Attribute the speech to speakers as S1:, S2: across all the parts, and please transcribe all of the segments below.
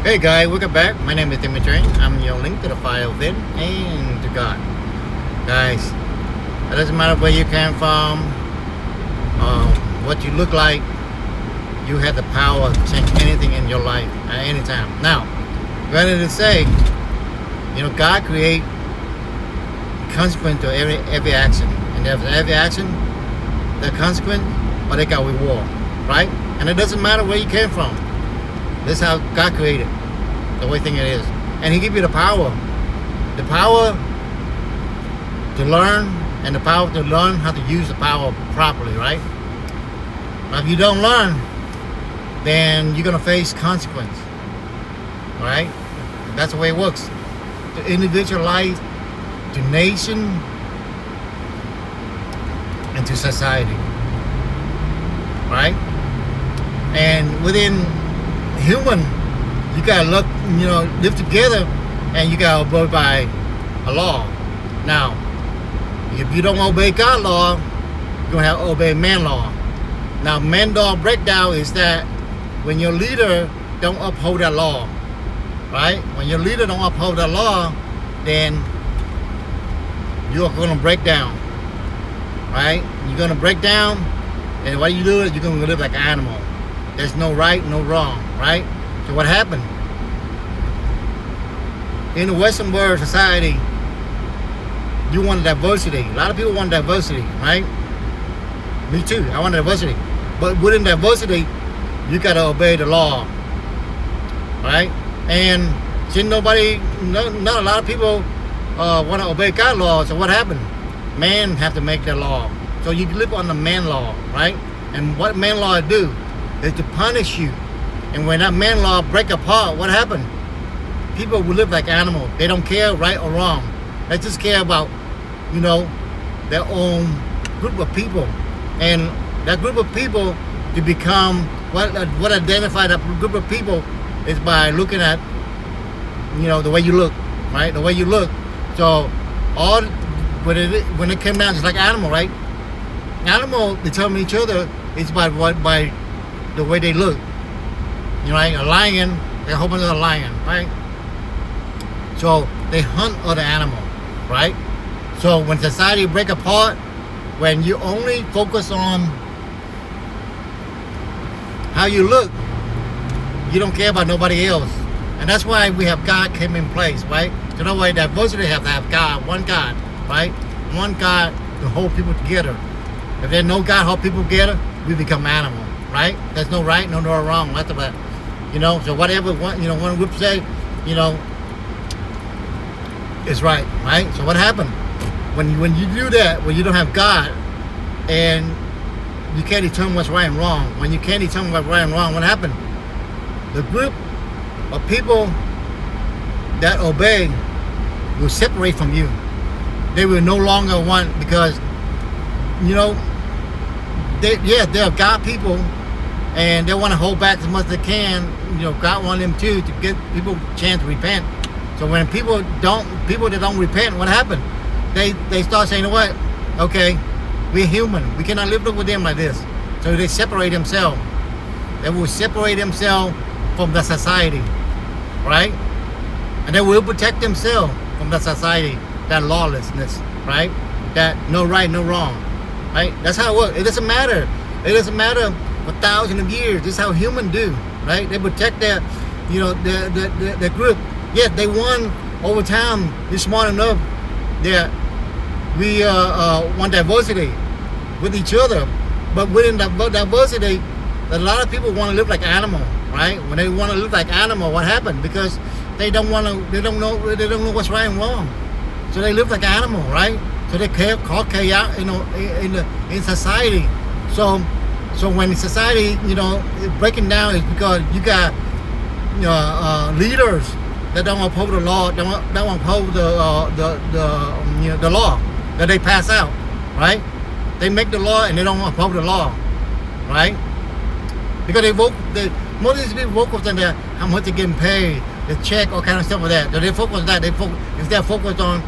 S1: Hey guys, welcome back. My name is Dimitri. I'm your link to the fire within and to God. Guys, it doesn't matter where you came from, what you look like, you have the power to change anything in your life at any time. Now, rather to say, God create consequence to every action. And every action, the consequence, or they got reward, right? And it doesn't matter where you came from. This is how God created the way thing it is. And He give you the power to learn, and the power to learn how to use the power properly, right? Now, if you don't learn, then you're going to face consequence, all right? That's the way it works. To individual life, to nation, and to society, right? And within human, you gotta live together, and you gotta obey by a law. Now, if you don't obey God's law, you're gonna have to obey man law. Now, man law breakdown is that when your leader don't uphold that law, right? When your leader don't uphold that law, then you're gonna break down, right? You're gonna break down, and what you do is you're gonna live like an animal. There's no right, no wrong, right? So what happened? In the Western world society, you want diversity. A lot of people want diversity, right? Me too, I want diversity. But within diversity, you gotta obey the law, right? And since not a lot of people want to obey God's law, so what happened? Man have to make the law. So you live on the man law, right? And what man law do is to punish you. And when that man law break apart, what happened? People will live like animals. They don't care right or wrong. They just care about, their own group of people. And that group of people to become what identify that group of people is by looking at, the way you look, right? The way you look. So when it came down, it's like animal, right? Animals determine each other is by the way they look. Right? A lion, they're hoping they're a lion, right? So they hunt other animals, right? So when society break apart, when you only focus on how you look, you don't care about nobody else. And that's why we have God came in place, right? So that way diversity have to have God, one God, right? One God to hold people together. If there's no God hold people together, we become animal, right? There's no right, no wrong. That's about, so whatever one group say, is right? So what happened? When you do that, when you don't have God, and you can't determine what's right and wrong, when you can't determine what's right and wrong, what happened? The group of people that obey will separate from you. They will no longer want, because they're God people, and they want to hold back as much as they can. God wants them to give people a chance to repent. So when people that don't repent, what happened? They start saying, what? Okay, we're human. We cannot live with them like this. So they separate themselves. They will separate themselves from the society, right? And they will protect themselves from the society, that lawlessness, right? That no right, no wrong, right? That's how it works. It doesn't matter. It doesn't matter for thousands of years. This is how humans do, right? They protect their group. Yes, they won over time. They're smart enough that we want diversity with each other. But within that diversity, a lot of people want to live like animal, right? When they want to live like animal, what happened? Because they don't know what's right and wrong. So they live like animal, right? So they cause chaos, in society. So when society, is breaking down, is because you got leaders that don't uphold the law, don't uphold the law that they pass out, right? They make the law and they don't uphold the law, right? Because most of these people focus on how much they're getting paid, the check, all kind of stuff like that. So they focus on that. If they're focused on,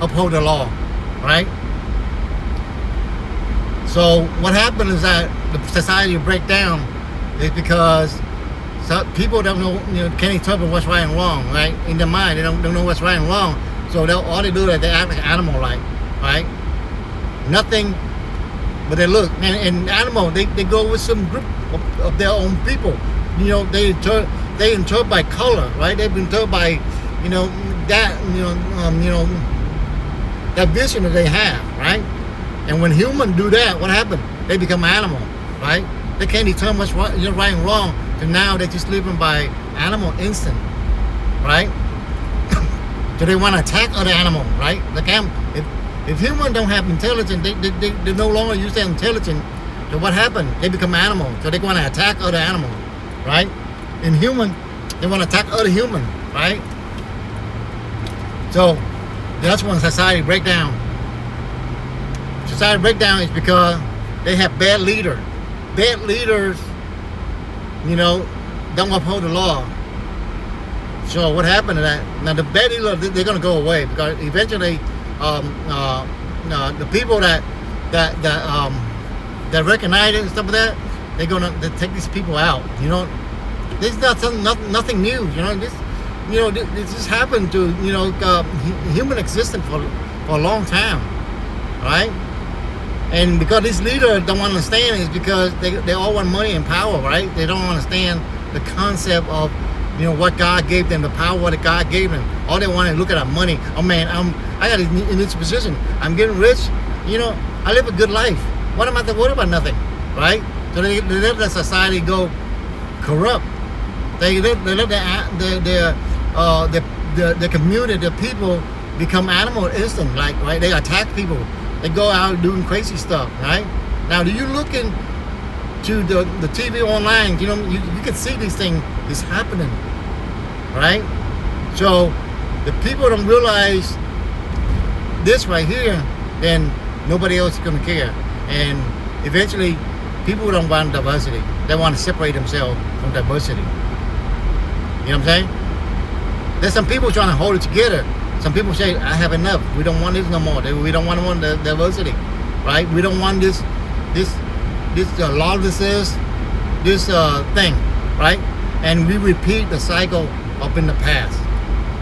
S1: uphold the law, right? So what happened is that the society break down is because So people don't know, can't interpret what's right and wrong, right? In their mind, they don't know what's right and wrong. So all they do is they act like an animal, like, right? Nothing, but they look. And animal, they go with some group of their own people. They interpret by color, right? They've been told by, that, that vision that they have, right? And when humans do that, what happened? They become animal, right? They can't determine what's right and wrong. So now they're just living by animal instinct, right? So they want to attack other animals, right? If humans don't have intelligence, they no longer use their intelligence. So what happened? They become animals. So they want to attack other animals, right? In human, they want to attack other humans, right? So that's when society break down. Society breakdown is because they have bad leaders. Bad leaders, don't uphold the law. So what happened to that? Now the bad leaders, they're going to go away because eventually, the people that recognize it and stuff like that, they're going to take these people out. This is nothing new. This just happened to human existence for a long time, right? And because these leaders don't understand is because they all want money and power, right? They don't understand the concept of what God gave them, the power that God gave them. All they want is look at our money. Oh man, I got in this position. I'm getting rich. I live a good life. What am I to worry about? Nothing, right? So they let the society go corrupt. They let the community, the people become animal instinct, like, right? They attack people. They go out doing crazy stuff, right? Now, do you look into the TV online? You can see these things is happening, right? So the people don't realize this right here, then nobody else is going to care. And eventually, people don't want diversity. They want to separate themselves from diversity. You know what I'm saying? There's some people trying to hold it together. Some people say, I have enough. We don't want this no more. We don't want the diversity, right? We don't want this lawlessness, this thing, right? And we repeat the cycle up in the past,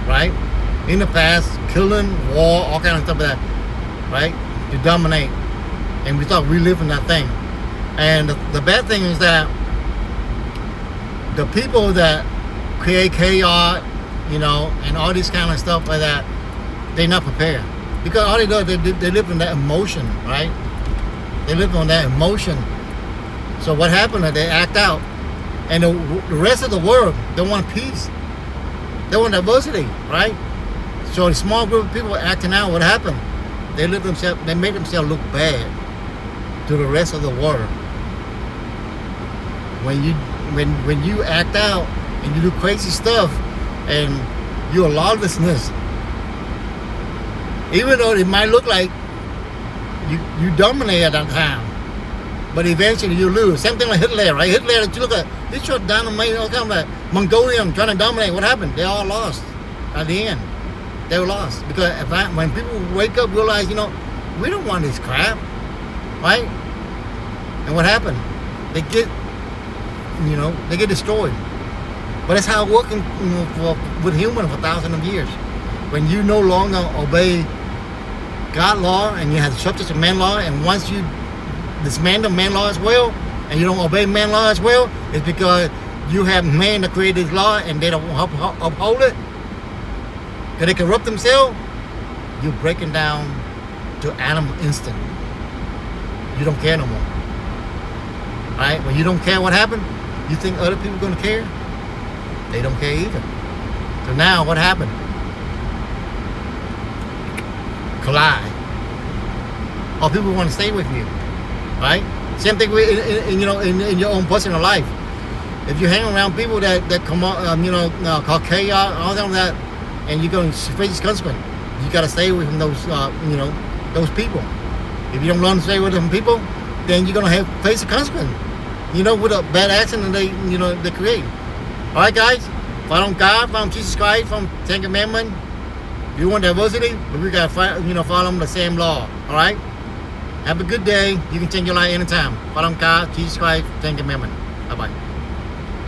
S1: right? In the past, killing, war, all kind of stuff like that, right? To dominate. And we start reliving that thing. And the bad thing is that the people that create chaos, and all this kind of stuff like that, they're not prepared. Because all they do is they live in that emotion, right? They live on that emotion. So what happened is they act out. And the rest of the world, they want peace. They want diversity, right? So a small group of people acting out, what happened? They made themselves look bad to the rest of the world. When you act out and you do crazy stuff and you're lawlessness, even though it might look like you dominate at that time, but eventually you lose. Same thing like Hitler, right? Hitler, you look at, he shut down all kind of Mongolian trying to dominate. What happened? They all lost at the end. They were lost because when people wake up, realize, we don't want this crap, right? And what happened? They get destroyed. But that's how it works with humans for thousands of years. When you no longer obey God law and you have the subject of man law, and once you dismantle man law as well, and you don't obey man law as well, it's because you have man that created this law and they don't uphold it. Because they corrupt themselves, you're breaking down to animal instinct. You don't care no more. Right? When you don't care what happened, you think other people are going to care? They don't care either. So now what happened? Collide. Or people want to stay with you. Right? Same thing in your own personal life. If you hang around people that come on, call chaos, all that, and you're going to face this consequence, you got to stay away from those people. If you don't learn to stay with them people, then you're going to face the consequence. With a bad action that they create. All right, guys, follow God, follow Jesus Christ, follow Ten Commandments. You want diversity, but we got to follow the same law. All right. Have a good day. You can change your life anytime. Follow God, Jesus Christ, Ten Commandments. Bye bye.